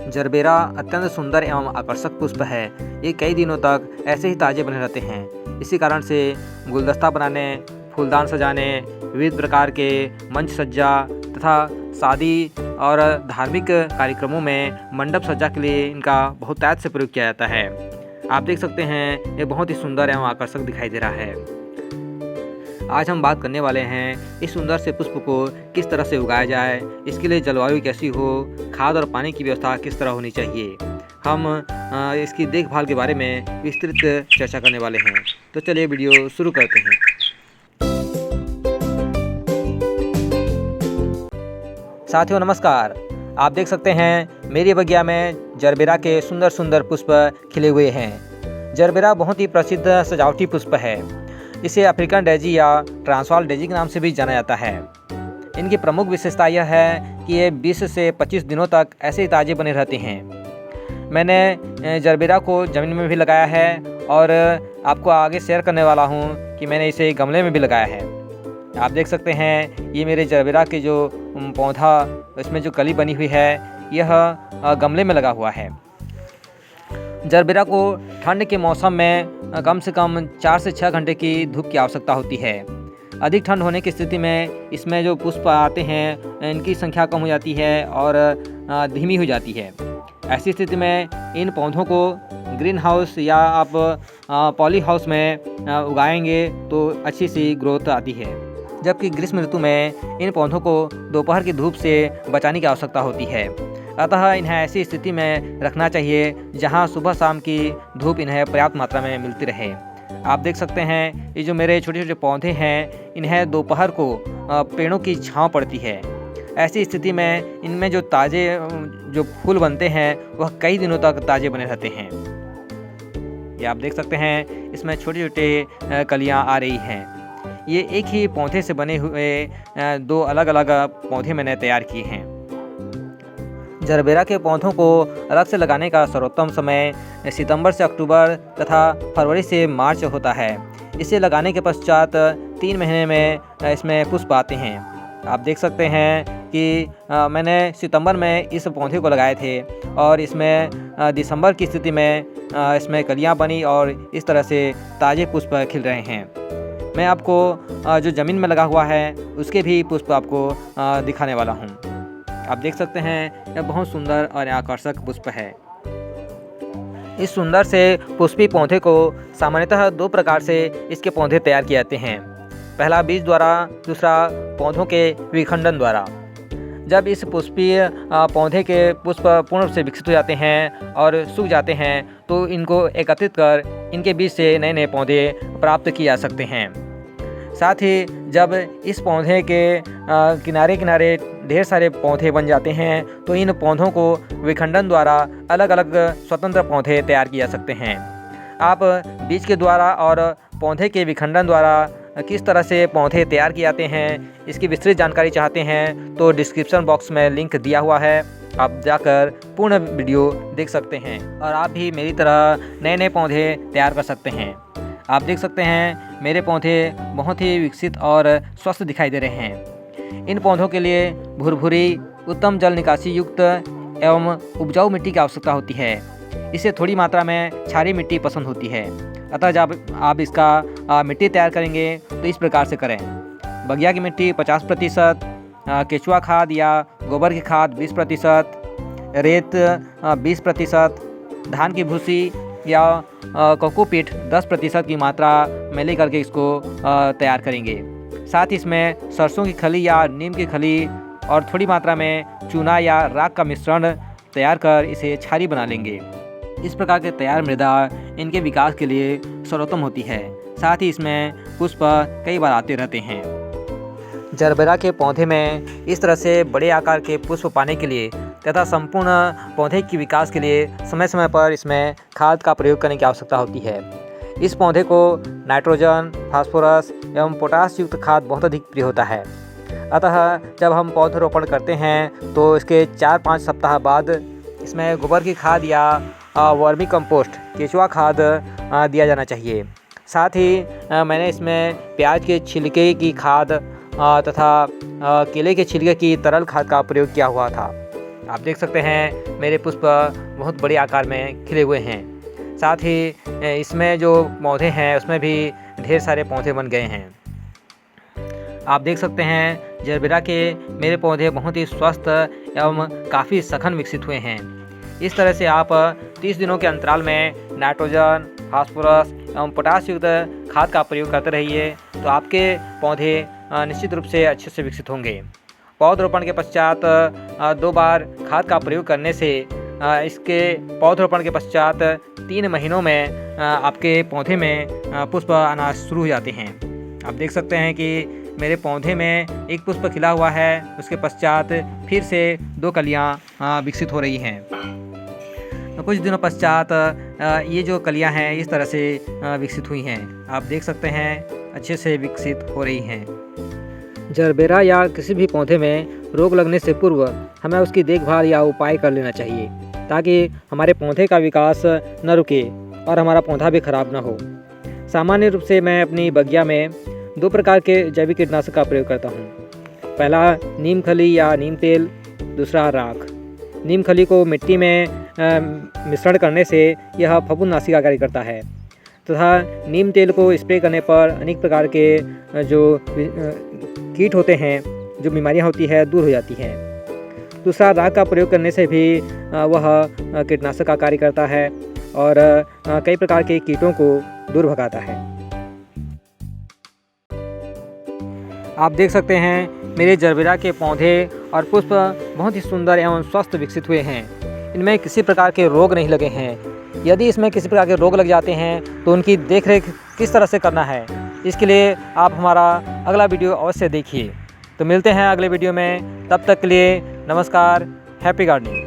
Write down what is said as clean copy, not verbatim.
Gerbera अत्यंत सुंदर एवं आकर्षक पुष्प है। ये कई दिनों तक ऐसे ही ताज़े बने रहते हैं। इसी कारण से गुलदस्ता बनाने, फूलदान सजाने, विविध प्रकार के मंच सज्जा तथा शादी और धार्मिक कार्यक्रमों में मंडप सज्जा के लिए इनका बहुत तायत से प्रयोग किया जाता है। आप देख सकते हैं ये बहुत ही सुंदर एवं आकर्षक दिखाई दे रहा है। आज हम बात करने वाले हैं इस सुंदर से पुष्प को किस तरह से उगाया जाए, इसके लिए जलवायु कैसी हो, खाद और पानी की व्यवस्था किस तरह होनी चाहिए। हम इसकी देखभाल के बारे में विस्तृत चर्चा करने वाले हैं। तो चलिए वीडियो शुरू करते हैं। साथियों नमस्कार, आप देख सकते हैं मेरी बगिया में जरबेरा के सुंदर सुंदर पुष्प खिले हुए हैं। जरबेरा बहुत ही प्रसिद्ध सजावटी पुष्प है। इसे अफ्रीकन डेजी या ट्रांसवाल डेजी के नाम से भी जाना जाता है। इनकी प्रमुख विशेषता यह है कि ये 20 से 25 दिनों तक ऐसे ही ताज़े बने रहते हैं। मैंने जरबेरा को ज़मीन में भी लगाया है और आपको आगे शेयर करने वाला हूँ कि मैंने इसे गमले में भी लगाया है। आप देख सकते हैं ये मेरे जरबेरा के जो पौधा, इसमें जो कली बनी हुई है, यह गमले में लगा हुआ है। जरबेरा को ठंड के मौसम में कम से कम 4 से 6 घंटे की धूप की आवश्यकता होती है। अधिक ठंड होने की स्थिति में इसमें जो पुष्प आते हैं इनकी संख्या कम हो जाती है और धीमी हो जाती है। ऐसी स्थिति में इन पौधों को ग्रीन हाउस या आप पॉली हाउस में उगाएंगे तो अच्छी सी ग्रोथ आती है। जबकि ग्रीष्म ऋतु में इन पौधों को दोपहर की धूप से बचाने की आवश्यकता होती है। अतः इन्हें ऐसी स्थिति में रखना चाहिए जहां सुबह शाम की धूप इन्हें पर्याप्त मात्रा में मिलती रहे। आप देख सकते हैं ये जो मेरे छोटे छोटे पौधे हैं, इन्हें दोपहर को पेड़ों की छांव पड़ती है। ऐसी स्थिति में इनमें जो ताज़े जो फूल बनते हैं वह कई दिनों तक ताज़े बने रहते हैं। ये आप देख सकते हैं इसमें छोटे छोटे कलियाँ आ रही हैं। ये एक ही पौधे से बने हुए 2 अलग अलग पौधे मैंने तैयार किए हैं। जरबेरा के पौधों को अलग से लगाने का सर्वोत्तम समय सितंबर से अक्टूबर तथा फरवरी से मार्च होता है। इसे लगाने के पश्चात 3 महीने में इसमें पुष्प आते हैं। आप देख सकते हैं कि मैंने सितंबर में इस पौधे को लगाए थे और इसमें दिसंबर की स्थिति में इसमें कलियां बनी और इस तरह से ताज़े पुष्प खिल रहे हैं। मैं आपको जो ज़मीन में लगा हुआ है उसके भी पुष्प आपको दिखाने वाला हूँ। आप देख सकते हैं यह बहुत सुंदर और आकर्षक पुष्प है। इस सुंदर से पुष्पी पौधे को सामान्यतः 2 प्रकार से इसके पौधे तैयार किए जाते हैं। पहला बीज द्वारा, दूसरा पौधों के विखंडन द्वारा। जब इस पुष्पीय पौधे के पुष्प पूर्ण रूप से विकसित हो जाते हैं और सूख जाते हैं तो इनको एकत्रित कर इनके बीज से नए नए पौधे प्राप्त किए जा सकते हैं। साथ ही जब इस पौधे के किनारे किनारे ढेर सारे पौधे बन जाते हैं तो इन पौधों को विखंडन द्वारा अलग अलग स्वतंत्र पौधे तैयार किए जा सकते हैं। आप बीज के द्वारा और पौधे के विखंडन द्वारा किस तरह से पौधे तैयार किए जाते हैं इसकी विस्तृत जानकारी चाहते हैं तो डिस्क्रिप्शन बॉक्स में लिंक दिया हुआ है, आप जाकर पूर्ण वीडियो देख सकते हैं और आप भी मेरी तरह नए नए पौधे तैयार कर सकते हैं। आप देख सकते हैं मेरे पौधे बहुत ही विकसित और स्वस्थ दिखाई दे रहे हैं। इन पौधों के लिए भुरभुरी, उत्तम जल निकासी युक्त एवं उपजाऊ मिट्टी की आवश्यकता होती है। इसे थोड़ी मात्रा में क्षारीय मिट्टी पसंद होती है। अतः जब आप इसका मिट्टी तैयार करेंगे तो इस प्रकार से करें। बगिया की मिट्टी 50%, केचुआ खाद या गोबर की खाद 20%, रेत 20%, धान की भूसी या कोकोपीट 10% की मात्रा में लेकर के इसको तैयार करेंगे। साथ ही इसमें सरसों की खली या नीम की खली और थोड़ी मात्रा में चूना या राख का मिश्रण तैयार कर इसे क्षारीय बना लेंगे। इस प्रकार के तैयार मृदा इनके विकास के लिए सर्वोत्तम होती है। साथ ही इसमें पुष्प कई बार आते रहते हैं। जरबेरा के पौधे में इस तरह से बड़े आकार के पुष्प पाने के लिए तथा संपूर्ण पौधे के विकास के लिए समय समय पर इसमें खाद का प्रयोग करने की आवश्यकता होती है। इस पौधे को नाइट्रोजन, फास्फोरस एवं पोटास युक्त खाद बहुत अधिक प्रिय होता है। अतः जब हम पौधरोपण करते हैं तो इसके 4-5 सप्ताह बाद इसमें गोबर की खाद या वर्मी कंपोस्ट, केचुआ खाद दिया जाना चाहिए। साथ ही मैंने इसमें प्याज के छिलके की खाद तथा केले के छिलके की तरल खाद का प्रयोग किया हुआ था। आप देख सकते हैं मेरे पुष्प बहुत बड़े आकार में खिले हुए हैं। साथ ही इसमें जो पौधे हैं उसमें भी ढेर सारे पौधे बन गए हैं। आप देख सकते हैं जरबेरा के मेरे पौधे बहुत ही स्वस्थ एवं काफ़ी सघन विकसित हुए हैं। इस तरह से आप 30 दिनों के अंतराल में नाइट्रोजन, फास्फोरस एवं पोटास युक्त खाद का प्रयोग करते रहिए तो आपके पौधे निश्चित रूप से अच्छे से विकसित होंगे। पौधरोपण के पश्चात 2 बार खाद का प्रयोग करने से इसके पौधरोपण के पश्चात 3 महीनों में आपके पौधे में पुष्प आना शुरू हो जाते हैं। आप देख सकते हैं कि मेरे पौधे में एक पुष्प खिला हुआ है, उसके पश्चात फिर से 2 कलियां विकसित हो रही हैं। कुछ दिनों पश्चात ये जो कलियां हैं इस तरह से विकसित हुई हैं। आप देख सकते हैं अच्छे से विकसित हो रही हैं। जरबेरा या किसी भी पौधे में रोग लगने से पूर्व हमें उसकी देखभाल या उपाय कर लेना चाहिए ताकि हमारे पौधे का विकास न रुके और हमारा पौधा भी खराब न हो। सामान्य रूप से मैं अपनी बगिया में 2 प्रकार के जैविक कीटनाशक का प्रयोग करता हूँ। पहला नीम खली या नीम तेल, दूसरा राख। नीम खली को मिट्टी में मिश्रण करने से यह फफूंदनाशी का कार्य करता है तथा नीम तेल को स्प्रे करने पर अनेक प्रकार के जो कीट होते हैं, जो बीमारियां होती है, दूर हो जाती हैं। दूसरा राख का प्रयोग करने से भी वह कीटनाशक का कार्य करता है और कई प्रकार के कीटों को दूर भगाता है। आप देख सकते हैं मेरे जरबेरा के पौधे और पुष्प बहुत ही सुंदर एवं स्वस्थ विकसित हुए हैं। इनमें किसी प्रकार के रोग नहीं लगे हैं। यदि इसमें किसी प्रकार के रोग लग जाते हैं तो उनकी देखरेख किस तरह से करना है, इसके लिए आप हमारा अगला वीडियो अवश्य देखिए। तो मिलते हैं अगले वीडियो में, तब तक के लिए नमस्कार, हैप्पी गार्डनिंग।